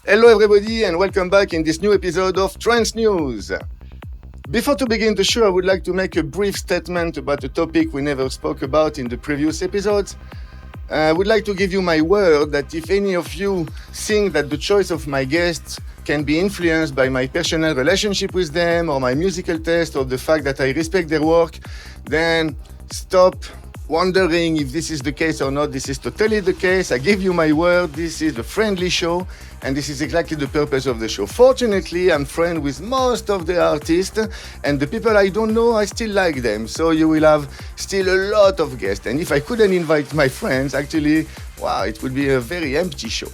Hello everybody and welcome back in this new episode of Trance News. Before to begin the show, I would like to make a brief statement about a topic we never spoke about in the previous episodes. I would like to give you my word that if any of you think that the choice of my guests can be influenced by my personal relationship with them or my musical taste or the fact that I respect their work, then stop wondering if this is the case or not. This is totally the case. I give you my word. This is a friendly show, and this is exactly the purpose of the show. Fortunately, I'm friends with most of the artists, and the people I don't know, I still like them. So you will have still a lot of guests. And if I couldn't invite my friends, actually, wow, it would be a very empty show.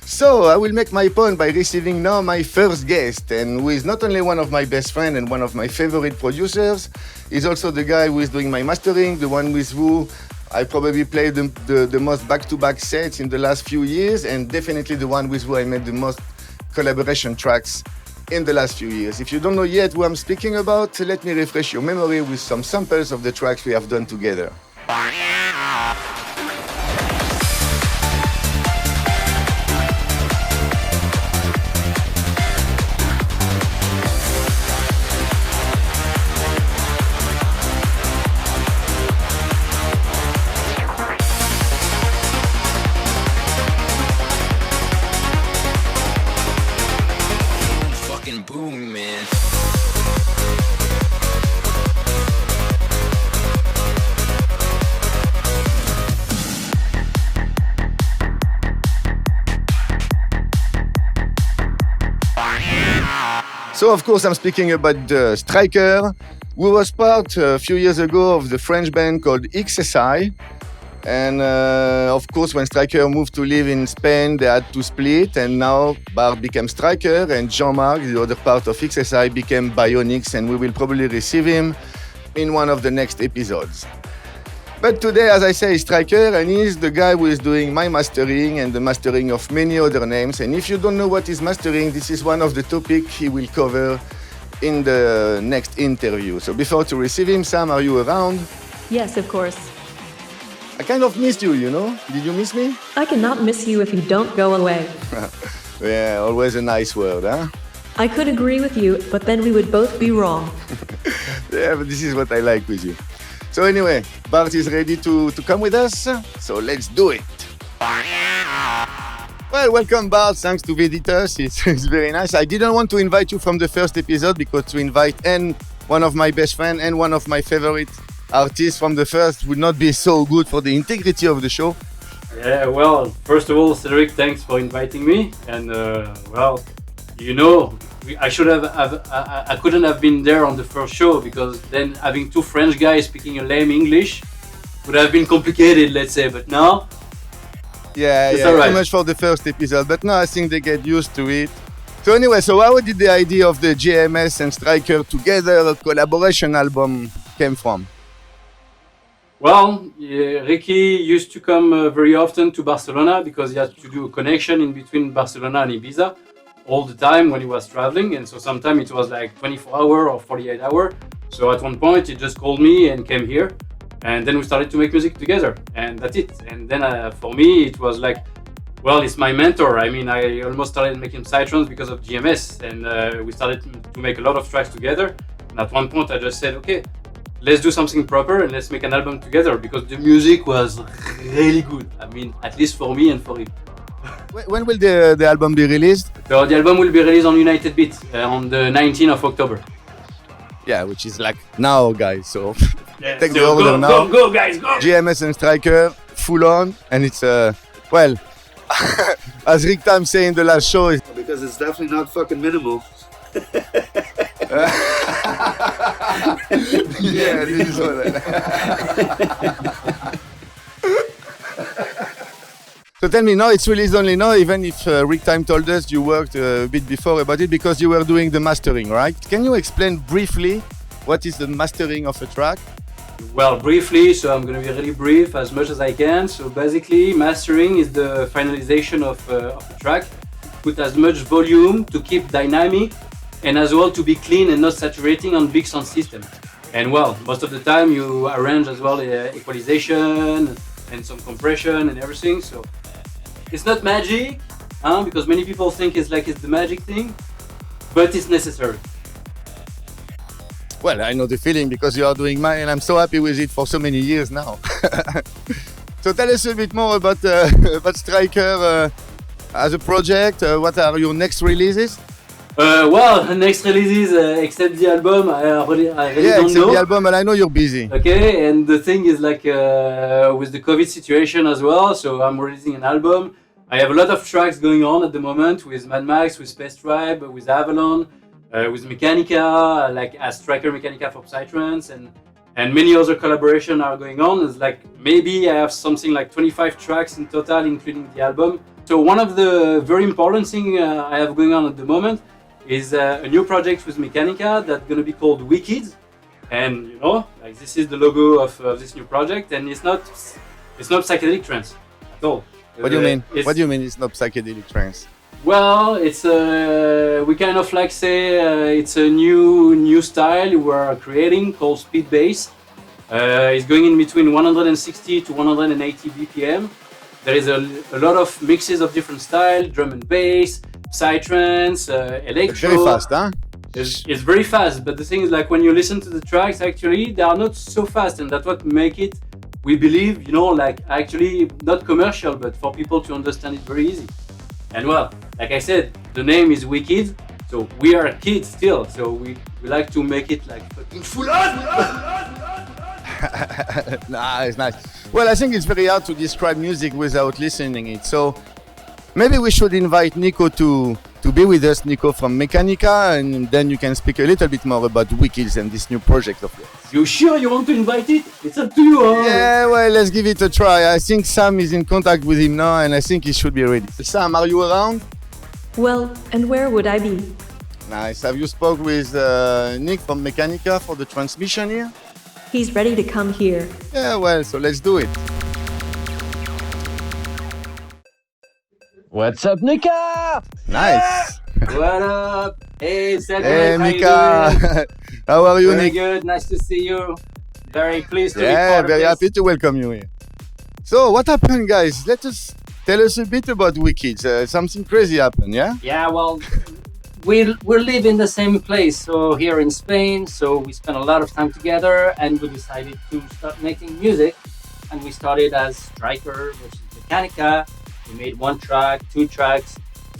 So I will make my point by receiving now my first guest, and who is not only one of my best friends and one of my favorite producers, he's also the guy who is doing my mastering, the one with who I probably played the most back-to-back sets in the last few years, and definitely the one with who I made the most collaboration tracks in the last few years. If you don't know yet who I'm speaking about, let me refresh your memory with some samples of the tracks we have done together. So, of course, I'm speaking about Stryker, who was part a few years ago of the French band called XSI. And, of course, when Stryker moved to live in Spain, they had to split. And now Bart became Stryker, and Jean-Marc, the other part of XSI, became Bionics. And we will probably receive him in one of the next episodes. But today, as I say, is Stryker, and he's the guy who is doing my mastering and the mastering of many other names. And if you don't know what is mastering, this is one of the topics he will cover in the next interview. So before to receive him, Sam, are you around? Yes, of course. I kind of missed you, you know? Did you miss me? I cannot miss you if you don't go away. Yeah, always a nice word, huh? I could agree with you, but then we would both be wrong. Yeah, but this is what I like with you. So anyway, Bart is ready to come with us, so let's do it. Well, welcome Bart, thanks to visit us, it's very nice. I didn't want to invite you from the first episode because to invite one of my best friends and one of my favorite artists from the first would not be so good for the integrity of the show. Yeah, well, first of all, Cedric, thanks for inviting me. And well, you know, I couldn't have been there on the first show because then having two French guys speaking a lame English would have been complicated, let's say. But now, yeah, right. Too much for the first episode. But now I think they get used to it. So anyway, so how did the idea of the JMS and Stryker together a collaboration album came from? Well, Ricky used to come very often to Barcelona because he had to do a connection in between Barcelona and Ibiza all the time when he was traveling, and so sometimes it was like 24 hour or 48 hour. So at one point he just called me and came here, and then we started to make music together, and that's it. And then for me it was like, well, it's my mentor. I mean, I almost started making psytrance because of GMS, and we started to make a lot of tracks together. And at one point I just said, okay, let's do something proper and let's make an album together, because the music was really good. I mean, at least for me and for him. When will the album be released? So the album will be released on United Beat on the 19th of October. Yeah, which is like now, guys. So Yeah, take so the order now. Go, guys, go! GMS and Stryker, full on, and it's well, as Rick Tam said in the last show, Because it's definitely not fucking minimal. yeah, this is what So tell me, now it's released only now, even if Rick Time told us you worked a bit before about it because you were doing the mastering, right? Can you explain briefly what is the mastering of a track? Well, briefly, so I'm going to be really brief as much as I can. So basically, mastering is the finalization of a track, put as much volume to keep dynamic and as well to be clean and not saturating on big sound system. And well, most of the time you arrange as well equalization and some compression and everything. So it's not magic. because many people think it's the magic thing, but it's necessary. Well, I know the feeling because you are doing mine and I'm so happy with it for so many years now. So tell us a bit more about Stryker as a project. What are your next releases? Well, next releases, except the album, I really don't except know. the album, and I know you're busy. Okay, and the thing is with the COVID situation as well, so I'm releasing an album. I have a lot of tracks going on at the moment with Mad Max, with Space Tribe, with Avalon, with Mekkanikka, as Stryker Mekkanikka for Psytrance, and many other collaborations are going on. It's maybe I have something like 25 tracks in total, including the album. So one of the very important things I have going on at the moment is a new project with Mekkanikka that's going to be called Wikidz. And this is the logo of this new project, and it's not psychedelic trance at all. What do you mean? What do you mean it's not psychedelic trance? Well, it's we kind of say it's a new style we're creating called speed bass. It's going in between 160 to 180 BPM. There is a lot of mixes of different styles, drum and bass, psytrance, electro. It's very fast, huh? It's very fast, but the thing is when you listen to the tracks, actually they are not so fast, and that's what make it, we believe, actually not commercial, but for people to understand it very easy. And well, like I said, the name is Wikidz, so we are kids still, so we like to make it fucking full on. Nice. Well, I think it's very hard to describe music without listening it. So maybe we should invite Nico to be with us, Nico from Mekkanikka, and then you can speak a little bit more about Wiccis and this new project of yours. You sure you want to invite it? It's up to you. Huh? Yeah, well, let's give it a try. I think Sam is in contact with him now, and I think he should be ready. Sam, are you around? Well, and where would I be? Nice. Have you spoke with Nick from Mekkanikka for the transmission here? He's ready to come here. Yeah, well, so let's do it. What's up, Nika? Nice. What up? Hey, Cedric, Hey, how you Mika. doing? How are you, Very Nick? good. Nice to see you. Very pleased to be Yeah, part very of happy this. to welcome you here. So, what happened, guys? Tell us a bit about Wikidz. Something crazy happened, yeah? Yeah, well, we live in the same place, so here in Spain, so we spent a lot of time together, and we decided to start making music. And we started as Stryker versus Mekkanikka. We made 1 track, 2 tracks,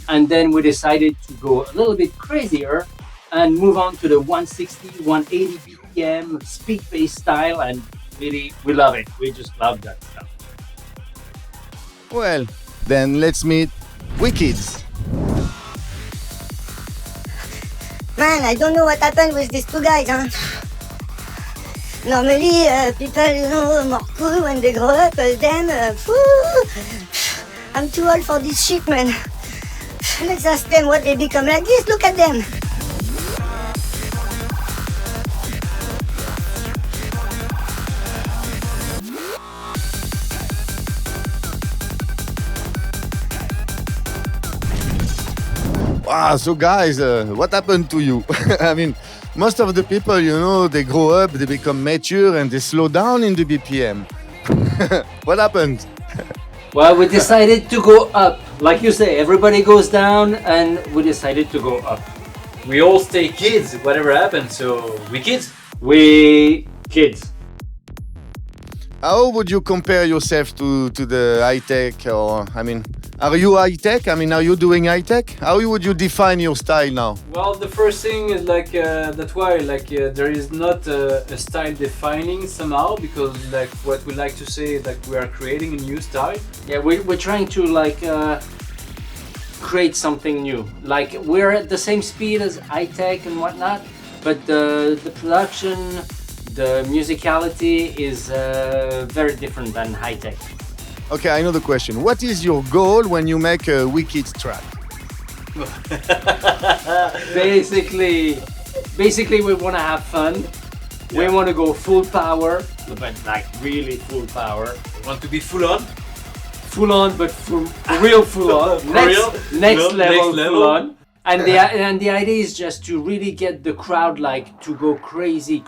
and then we decided to go a little bit crazier and move on to the 160, 180 BPM speed bass style, and really, we love it. We just love that stuff. Well, then let's meet Wikidz. Man, I don't know what happened with these 2 guys, huh? Normally, people, more cool when they grow up, them, I'm too old for this shit, man. Let's ask them what they become like this, look at them. Wow, so guys, what happened to you? I mean, most of the people, they grow up, they become mature, and they slow down in the BPM. What happened? Well, we decided to go up. Like you say, everybody goes down, and we decided to go up. We all stay kids, whatever happens. So we kids. We kids. How would you compare yourself to the high-tech, are you high-tech? Are you doing high-tech? How would you define your style now? Well, the first thing is that's why there is not a style defining somehow, because what we like to say is we are creating a new style. Yeah, we're trying to create something new. We're at the same speed as high-tech and whatnot, but the production, the musicality is very different than high-tech. Okay, I know the question. What is your goal when you make a Wikidz track? Basically we want to have fun. Yeah. We want to go full power, but really full power. We want to be full on, but for real full on. Next level full on. And the idea is just to really get the crowd to go crazy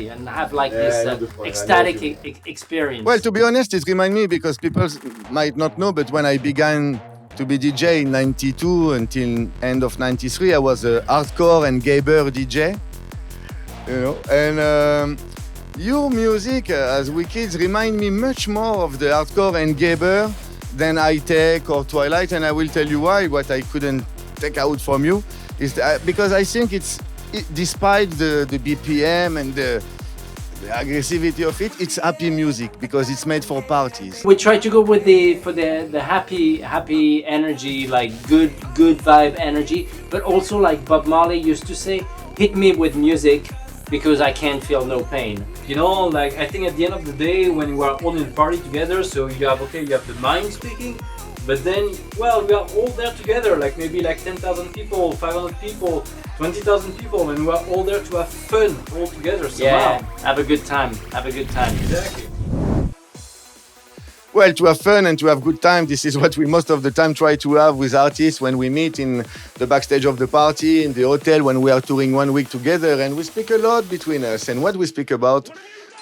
and have this ecstatic experience. Well, to be honest, it reminds me because people might not know, but when I began to be DJ in 92 until end of 93. I was a hardcore and gabber DJ, you know. And your music as Wikidz remind me much more of the hardcore and gabber than High Tech or Twilight, and I will tell you why. What I couldn't take out from you is because I think despite the BPM and the aggressivity of it, it's happy music because it's made for parties. We try to go with the happy energy, like good vibe energy, but also like Bob Marley used to say, hit me with music because I can't feel no pain. You know, like I think at the end of the day, when we are all in a party together, so you have the mind speaking, but then, well, we are all there together, like maybe like 10,000 people, 500 people, 20,000 people, and we are all there to have fun all together somehow. Yeah, have a good time. Exactly. Well, to have fun and to have good time, this is what we most of the time try to have with artists when we meet in the backstage of the party, in the hotel, when we are touring 1 week together, and we speak a lot between us. And what we speak about,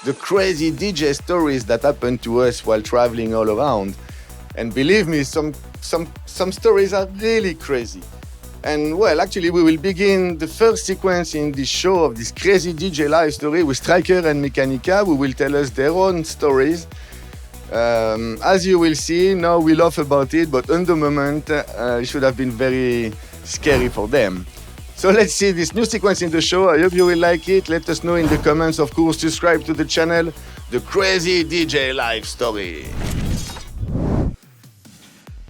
the crazy DJ stories that happen to us while traveling all around. And believe me, some stories are really crazy. And well, actually, we will begin the first sequence in this show of this crazy DJ live story with Stryker and Mekkanikka, who will tell us their own stories. As you will see, now we laugh about it, but in the moment, it should have been very scary for them. So let's see this new sequence in the show. I hope you will like it. Let us know in the comments, of course, subscribe to the channel, The Crazy DJ Live Story.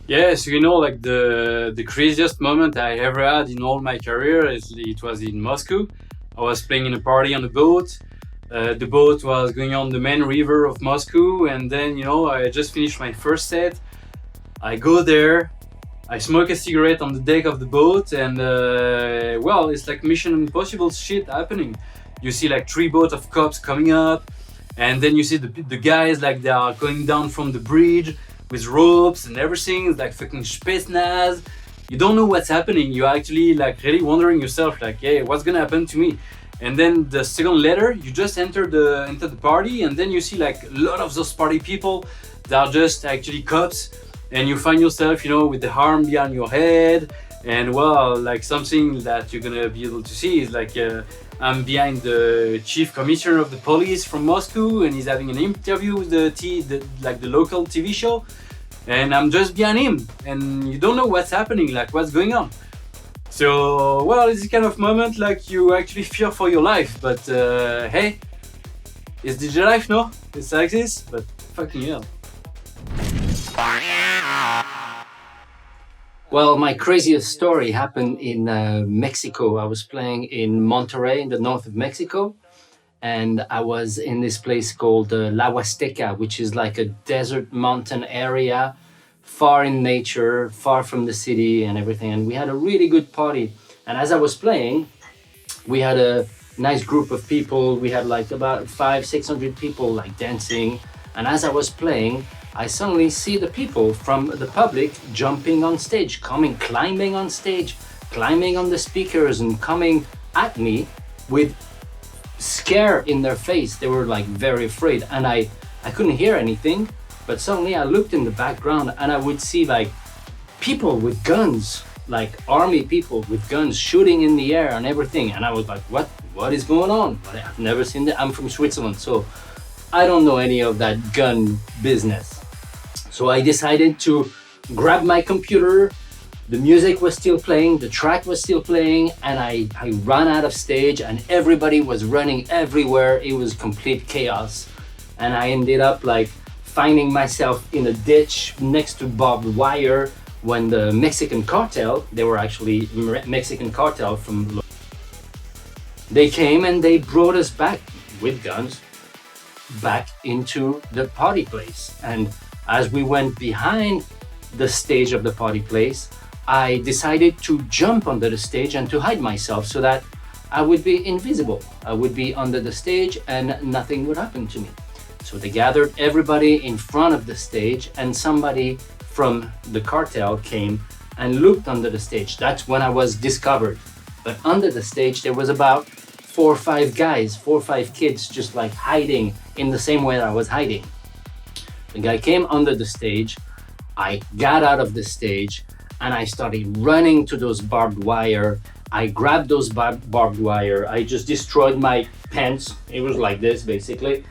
Yeah, so you know, like the craziest moment I ever had in all my career it was in Moscow. I was playing in a party on a boat. The boat was going on the main river of Moscow, and then, you know, I just finished my first set. I go there, I smoke a cigarette on the deck of the boat, and well, it's like Mission Impossible shit happening. You see like 3 boats of cops coming up, and then you see the guys like they are going down from the bridge with ropes and everything. It's like fucking Spetsnaz. You don't know what's happening. You're actually like really wondering yourself, like, hey, what's gonna happen to me? And then the second later, you just enter the party, and then you see like a lot of those party people that are just actually cops, and you find yourself, you know, with the arm behind your head. And well, like something that you're gonna be able to see is like I'm behind the chief commissioner of the police from Moscow, and he's having an interview with the local TV show, and I'm just behind him, and you don't know what's happening, like what's going on. So, well, it's the kind of moment like you actually fear for your life, but hey, it's DJ life, no? It's like this, but fucking hell. Well, my craziest story happened in Mexico. I was playing in Monterrey, in the north of Mexico, and I was in this place called La Huasteca, which is like a desert mountain area, far in nature, far from the city and everything. And we had a really good party. And as I was playing, we had a nice group of people. We had like about 500-600 people like dancing. And as I was playing, I suddenly see the people from the public jumping on stage, climbing on stage, climbing on the speakers and coming at me with scare in their face. They were like very afraid, and I couldn't hear anything, but suddenly I looked in the background and I would see like people with guns, like army people with guns shooting in the air and everything. And I was like, what is going on? I've never seen that. I'm from Switzerland, so I don't know any of that gun business. So I decided to grab my computer. The music was still playing, the track was still playing, and I ran out of stage, and everybody was running everywhere. It was complete chaos. And I ended up like finding myself in a ditch next to barbed wire when the Mexican cartel, they were actually Mexican cartel from, they came and they brought us back with guns back into the party place. And as we went behind the stage of the party place, I decided to jump under the stage and to hide myself so that I would be invisible. I would be under the stage and nothing would happen to me. So they gathered everybody in front of the stage, and somebody from the cartel came and looked under the stage. That's when I was discovered. But under the stage, there was about 4 or 5 guys, 4 or 5 kids just like hiding in the same way that I was hiding. The guy came under the stage. I got out of the stage. and I started running to those barbed wire. I grabbed those barbed wire. I just destroyed my pants. It was like this, basically.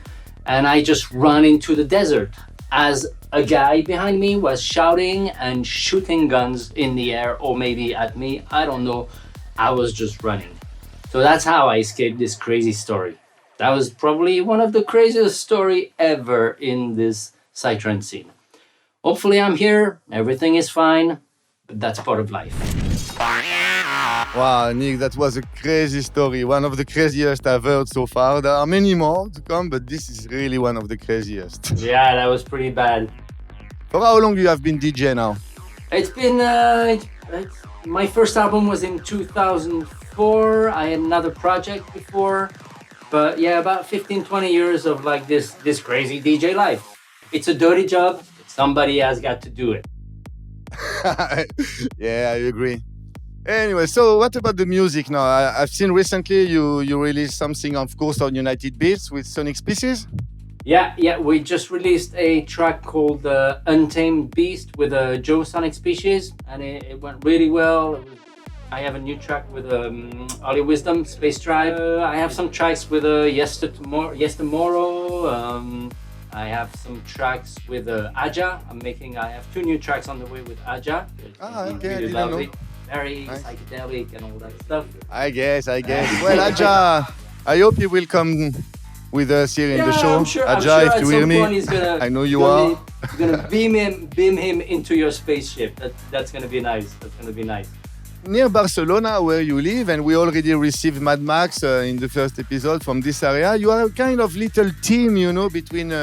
And I just ran into the desert as a guy behind me was shouting and shooting guns in the air, or maybe at me. I don't know. I was just running. So that's how I escaped this crazy story. That was probably one of the craziest story ever in this psytrance scene. Hopefully I'm here, everything is fine, but that's part of life. Wow, Nick, that was a crazy story. One of the craziest I've heard so far. There are many more to come, but this is really one of the craziest. Yeah, that was pretty bad. For how long you have been DJ now? It's been, my first album was in 2004. I had another project before. But yeah, about 15, 20 years of like this crazy DJ life. It's a dirty job. Somebody has got to do it. Yeah, I agree. Anyway, so what about the music now? I've seen recently you released something, of course, on United Beats with Sonic Species. Yeah, we just released a track called Untamed Beast with Joe Sonic Species, and it went really well. I have a new track with Ollie Wisdom, Space Tribe. I have some tracks with Yes Tomorrow. I have some tracks with Aja. I have 2 new tracks on the way with Aja. Okay, really I lovely. didn't know. Very Nice. psychedelic and all that stuff. I guess. Well, Aja, I hope you will come with us here in the show. I'm sure Aja, if at you hear some me, point he's gonna, I know you are. Gonna beam him into your spaceship. That's gonna be nice. Near Barcelona, where you live, and we already received Mad Max in the first episode from this area, you are a kind of little team, between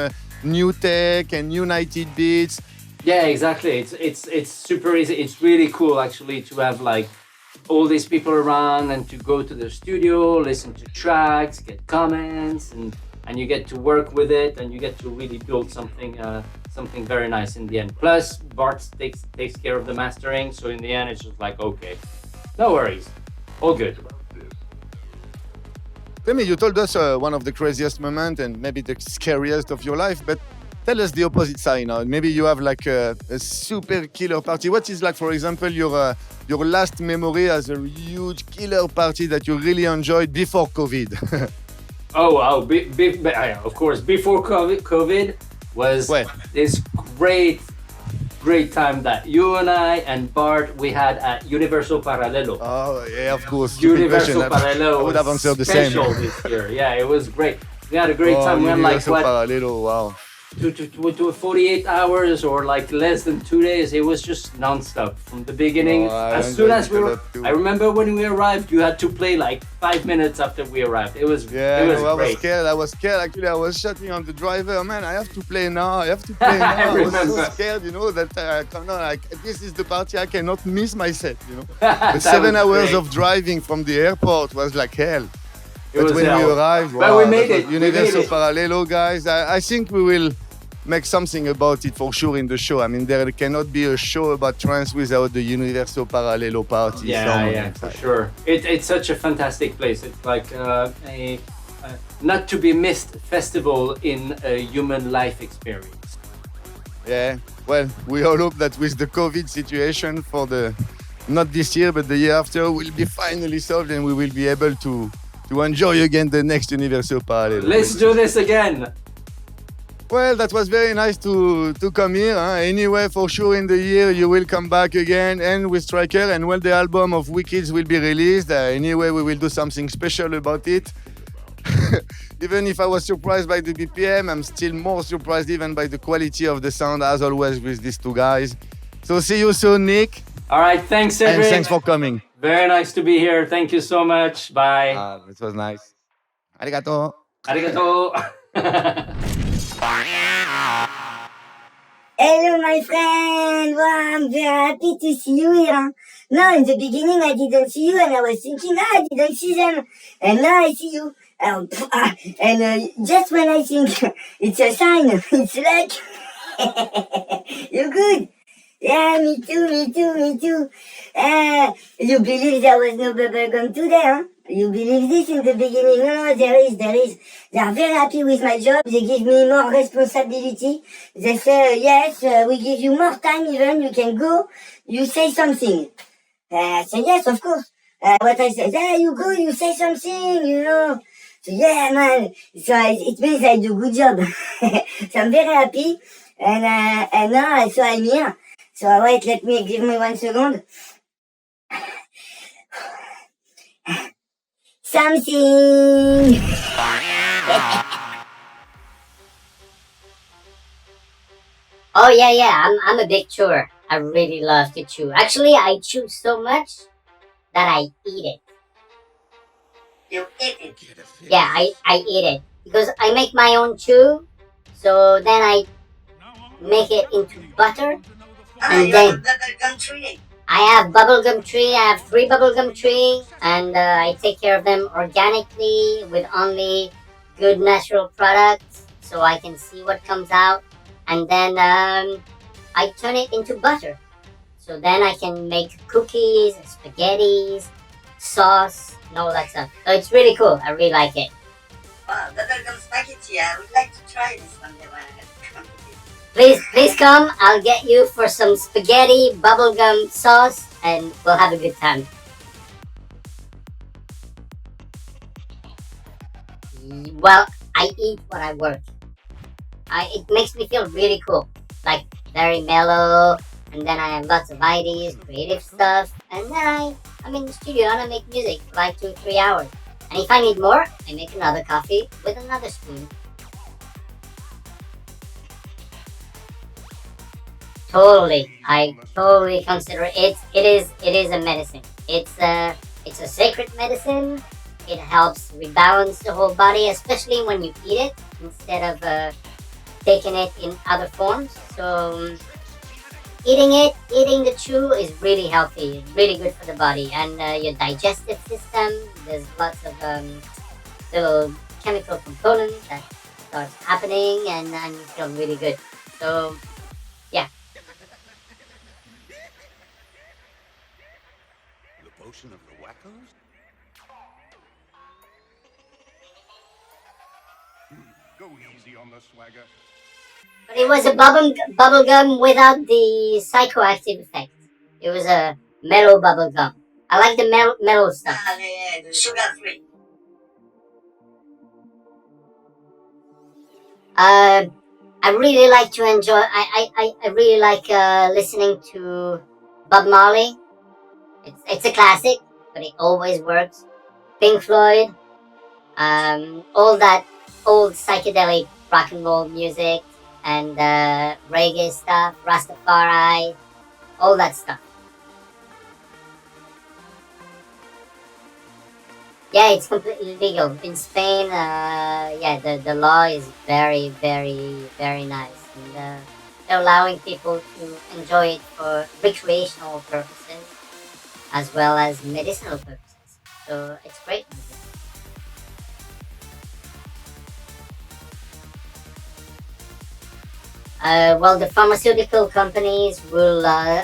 New Tech and United Beats. Yeah, exactly. It's super easy. It's really cool actually to have like all these people around and to go to the studio, listen to tracks, get comments, and you get to work with it and you get to really build something very nice in the end. Plus, Bart takes care of the mastering, so in the end it's just like, okay, no worries, all good. Tell me, you told us one of the craziest moments and maybe the scariest of your life, but tell us the opposite side now. Maybe you have like a super killer party. What is like, for example, your last memory as a huge killer party that you really enjoyed before COVID? Oh, of course, before COVID was this great time that you and I and Bart, we had at Universo Paralelo. Oh, yeah, of course. Universo Paralelo I would have answered the same. special this year. Yeah, it was great. We had a great time. We had like, Universo Paralelo, wow. to 48 hours or like less than 2 days. It was just non-stop from the beginning. As soon as I remember when we arrived, you had to play like 5 minutes after we arrived. It was Yeah, it was I great. was scared. Actually, I was shouting on the driver, man, I have to play now. I I was so remember. scared, that come on, like, this is the party, I cannot miss myself, But That 7 was hours great. of driving from the airport was like hell. It But was when we hell. arrived, But wow, we made that it. was We made Universo it. Paralelo, guys. I think we will make something about it for sure in the show. I mean, there cannot be a show about trance without the Universo Paralelo party. Yeah, for sure. It's such a fantastic place. It's like a not to be missed festival in a human life experience. Yeah, well, we all hope that with the COVID situation not this year, but the year after, will be finally solved and we will be able to enjoy again the next Universo Paralelo. Let's do this again. Well, that was very nice to come here. Anyway, for sure in the year you will come back again and with Stryker, and when the album of Wikidz will be released, anyway we will do something special about it. Even if I was surprised by the BPM, I'm still more surprised even by the quality of the sound, as always with these two guys. So see you soon, Nick. All right, thanks, Cedric. And thanks for coming. Very nice to be here. Thank you so much. Bye. It was nice. Arigato. Arigato. Hello, my friend. Wow, I'm very happy to see you here. No, in the beginning I didn't see you, and I was thinking, I didn't see them, and now I see you. Just when I think it's a sign, it's like you're good. Yeah, me too. You believe there was no bubblegum today, huh? You believe this in the beginning? No, there is. They are very happy with my job. They give me more responsibility. They say, yes, we give you more time even. You can go. You say something. I say, yes, of course. What I say, there you go, you say something, you know. So, yeah, man. So it means I do a good job. So I'm very happy. And now, so I'm here. So wait, give me 1 second. Something. Oh yeah. I'm a big chewer. I really love to chew. Actually, I chew so much that I eat it. You eat it. Yeah, I eat it because I make my own chew. So then I make it into butter, and then I have bubblegum tree. I have 3 bubblegum tree, and I take care of them organically with only good natural products, so I can see what comes out, and then I turn it into butter. So then I can make cookies, spaghettis, sauce, and all that stuff. So it's really cool. I really like it. Wow, bubblegum spaghetti. I would like to try this one day when I come to Please come. I'll get you for some spaghetti, bubblegum sauce, and we'll have a good time. Well, I eat what I work. It makes me feel really cool, like very mellow, and then I have lots of ideas, creative stuff, and then I'm in the studio and I make music for like 2-3 hours. And if I need more, I make another coffee with another spoon. Totally, I totally consider it. It is a medicine. It's a sacred medicine. It helps rebalance the whole body, especially when you eat it instead of taking it in other forms. So eating the chew is really healthy. It's really good for the body and your digestive system. There's lots of little chemical components that starts happening, and you feel really good. So yeah. The potion of the wackos? Go easy on the swagger. But it was a bubble gum without the psychoactive effect. It was a mellow bubble gum. I like the mellow stuff. the sugar-free. I really like to enjoy. I really like listening to Bob Marley. It's a classic, but it always works. Pink Floyd, all that old psychedelic rock and roll music, and reggae stuff, Rastafari, all that stuff. Yeah, it's completely legal in Spain. Yeah, the law is very, very, very nice, and they're allowing people to enjoy it for recreational purposes as well as medicinal purposes. So it's great. Well, the pharmaceutical companies will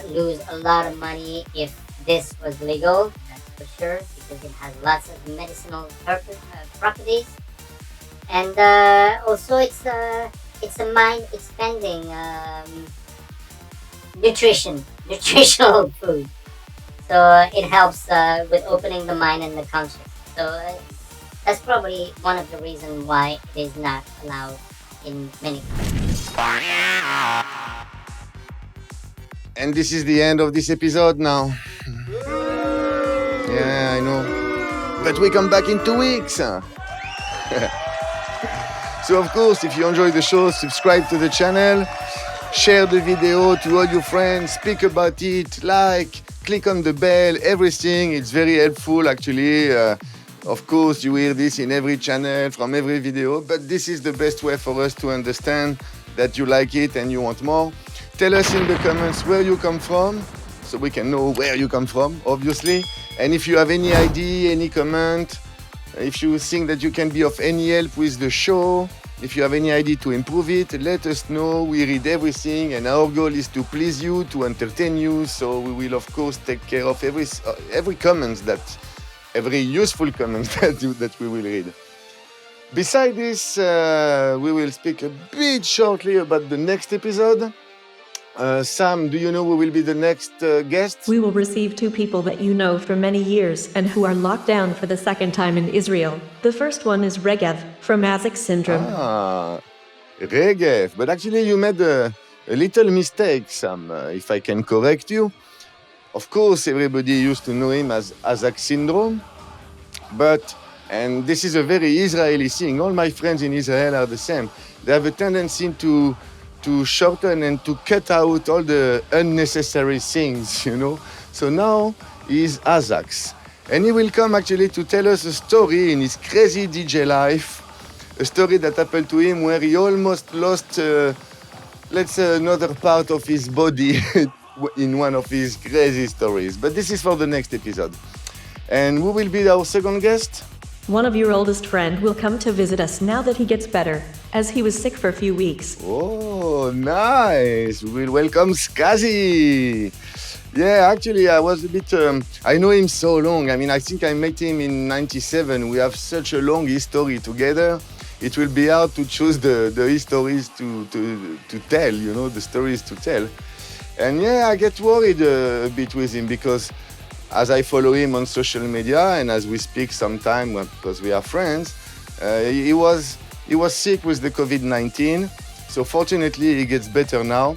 lose a lot of money if this was legal, that's for sure, because it has lots of medicinal properties, and also it's a mind-expanding nutritional food. So it helps with opening the mind and the conscience. So that's probably one of the reasons why it is not allowed in many countries. And this is the end of this episode now. Yeah, I know. But we come back in 2 weeks. So of course, if you enjoy the show, subscribe to the channel, share the video to all your friends, speak about it, like, click on the bell, everything. It's very helpful actually. Of course, you hear this in every channel, from every video, but this is the best way for us to understand that you like it and you want more. Tell us in the comments where you come from, so we can know where you come from, obviously. And if you have any idea, any comment, if you think that you can be of any help with the show, if you have any idea to improve it, let us know. We read everything, and our goal is to please you, to entertain you. So we will, of course, take care of every comment that every useful comment that we will read. Besides this, we will speak a bit shortly about the next episode. Sam, do you know who will be the next guest? We will receive two people that you know for many years and who are locked down for the second time in Israel. The first one is Regev from Azek Syndrome. Regev. But actually, you made a little mistake, Sam, if I can correct you. Of course, everybody used to know him as Azek Syndrome, and this is a very Israeli thing. All my friends in Israel are the same. They have a tendency to shorten and to cut out all the unnecessary things, you know. So now he's Azax. And he will come actually to tell us a story in his crazy DJ life, a story that happened to him where he almost lost, let's say, another part of his body in one of his crazy stories. But this is for the next episode. And who will be our second guest? One of your oldest friend will come to visit us now that he gets better, as he was sick for a few weeks. Oh, nice. We will welcome Skazi. Yeah, actually, I was a bit... I know him so long. I mean, I think I met him in 97. We have such a long history together. It will be hard to choose the histories to tell, you know, the stories to tell. And yeah, I get worried a bit with him because as I follow him on social media and as we speak sometime because we are friends, he was sick with the COVID-19. So fortunately, he gets better now.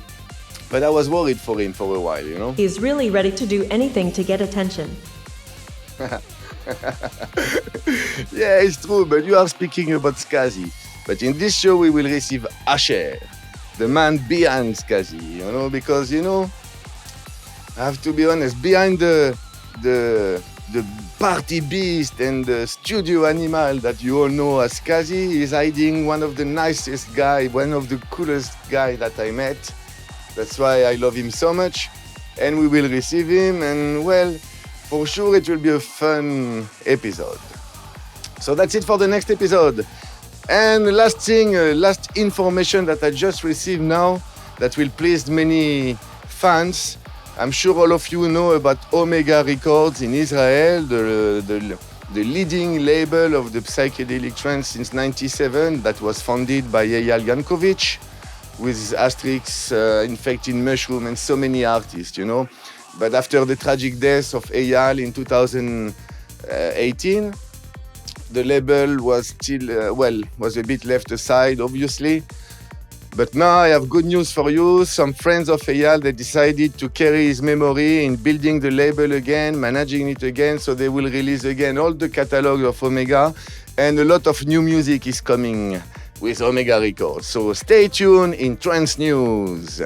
But I was worried for him for a while, you know. He's really ready to do anything to get attention. Yeah, it's true, but you are speaking about Skazi. But in this show, we will receive Asher, the man behind Skazi, you know, because, you know, I have to be honest, behind the party beast and the studio animal that you all know as Skazi is hiding one of the nicest guy, one of the coolest guy that I met. That's why I love him so much. And we will receive him, and well, for sure it will be a fun episode. So that's it for the next episode. And last thing, last information that I just received now that will please many fans. I'm sure all of you know about Omega Records in Israel, the leading label of the psychedelic trance since '97 that was founded by Eyal Yankovic with Asterix, Infected Mushroom and so many artists, you know. But after the tragic death of Eyal in 2018, the label was still, was a bit left aside, obviously. But now I have good news for you. Some friends of Eyal, they decided to carry his memory in building the label again, managing it again, so they will release again all the catalog of Omega, and a lot of new music is coming with Omega Records. So stay tuned in Trance News.